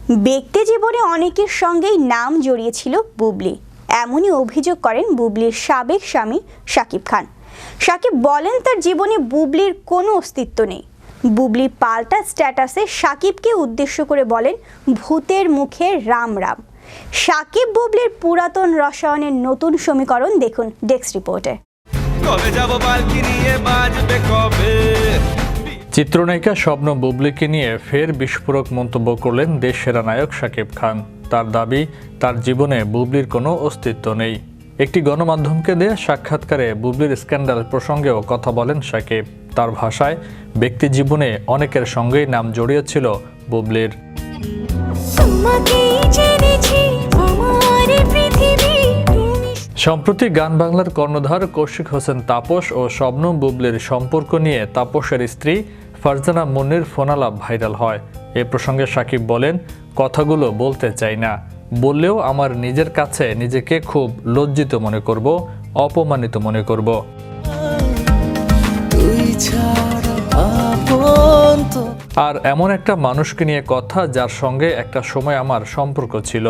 ব্যক্তি জীবনে অনেকের সঙ্গেই নাম জড়িয়েছিল বুবলি। এমনই অভিযোগ করেন বুবলির সাবেক স্বামী শাকিব খান। শাকিব বলেন তার জীবনে বুবলির কোনো অস্তিত্ব নেই। বুবলি পাল্টা স্ট্যাটাসে শাকিবকে উদ্দেশ্য করে বলেন ভূতের মুখে রাম রাম। শাকিব বুবলির পুরাতন রসায়নের নতুন সমীকরণ দেখুন ডেস্ক রিপোর্টে। চিত্রনায়িকা শবনম বুবলিকে নিয়ে ফের বিস্ফোরক মন্তব্য করলেন দেশ সেরা নায়ক শাকিব খান। তার দাবি, তার জীবনে বুবলির কোনো অস্তিত্ব নেই। একটি গণমাধ্যমকে দেয়া সাক্ষাৎকারে বুবলির স্ক্যান্ডাল প্রসঙ্গেও কথা বলেন শাকিব। তার ভাষায়, ব্যক্তি জীবনে অনেকের সঙ্গেই নাম জড়িয়েছিল বুবলির। সম্প্রতি গান বাংলার কর্ণধার কৌশিক হোসেন তাপস ও শবনম বুবলির সম্পর্ক নিয়ে তাপসের স্ত্রী ফারজানা মুন্নির ফোনালাপ ভাইরাল হয়। এ প্রসঙ্গে শাকিব বলেন, কথাগুলো বলতে চাই না, বললেও আমার নিজের কাছে নিজেকে খুব লজ্জিত মনে করব, অপমানিত মনে করব। আর এমন একটা মানুষকে নিয়ে কথা যার সঙ্গে একটা সময় আমার সম্পর্ক ছিল,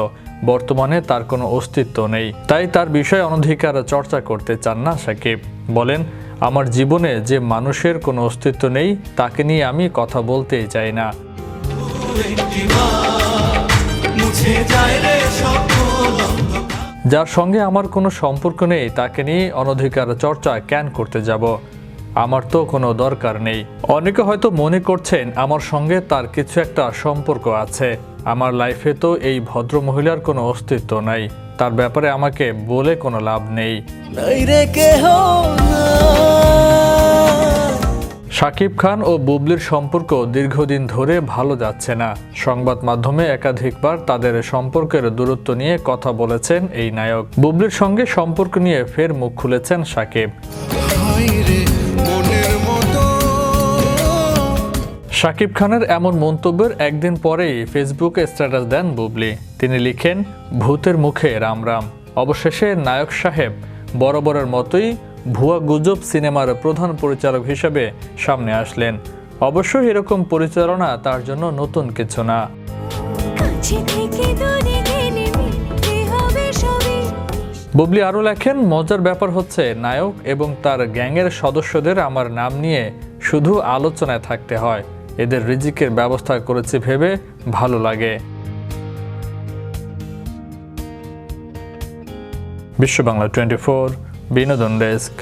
বর্তমানে তার কোনো অস্তিত্ব নেই, তাই তার বিষয়ে অনধিকার চর্চা করতে চান না শাকিব। বলেন, আমার জীবনে যে মানুষের কোনো অস্তিত্ব নেই তাকে নিয়ে আমি কথা বলতেই চাই না। যার সঙ্গে আমার কোনো সম্পর্ক নেই তাকে নিয়ে অনধিকার চর্চা কেন করতে যাব? আমার তো কোনো দরকার নেই। অনেকে হয়তো মনে করছেন আমার সঙ্গে তার কিছু একটা সম্পর্ক আছে। আমার লাইফে তো এই ভদ্র মহিলার কোনো অস্তিত্ব নাই, তার ব্যাপারে আমাকে বলে কোনো লাভ নেই। শাকিব খান ও বুবলির সম্পর্ক দীর্ঘদিন ধরে ভালো যাচ্ছে না। সংবাদ মাধ্যমে একাধিকবার তাদের সম্পর্কের দূরত্ব নিয়ে কথা বলেছেন এই নায়ক। বুবলির সঙ্গে সম্পর্ক নিয়ে ফের মুখ খুলেছেন শাকিব। শাকিব খানের এমন মন্তব্যের একদিন পরেই ফেসবুকে স্ট্যাটাস দেন বুবলি। তিনি লিখেন, ভূতের মুখে রাম রাম। অবশেষে নায়ক সাহেব বরাবরের মতোই ভুয়া গুজব সিনেমার প্রধান পরিচালক হিসেবে সামনে আসলেন। অবশ্যই এরকম পরিচালনা তার জন্য নতুন কিছু না। বুবলি আরও লেখেন, মজার ব্যাপার হচ্ছে নায়ক এবং তার গ্যাংয়ের সদস্যদের আমার নাম নিয়ে শুধু আলোচনায় থাকতে হয়। এদের রিজিকের ব্যবস্থা করেছি ভেবে ভালো লাগে। বিশ্ব বাংলা 24 বিনোদন ডেস্ক।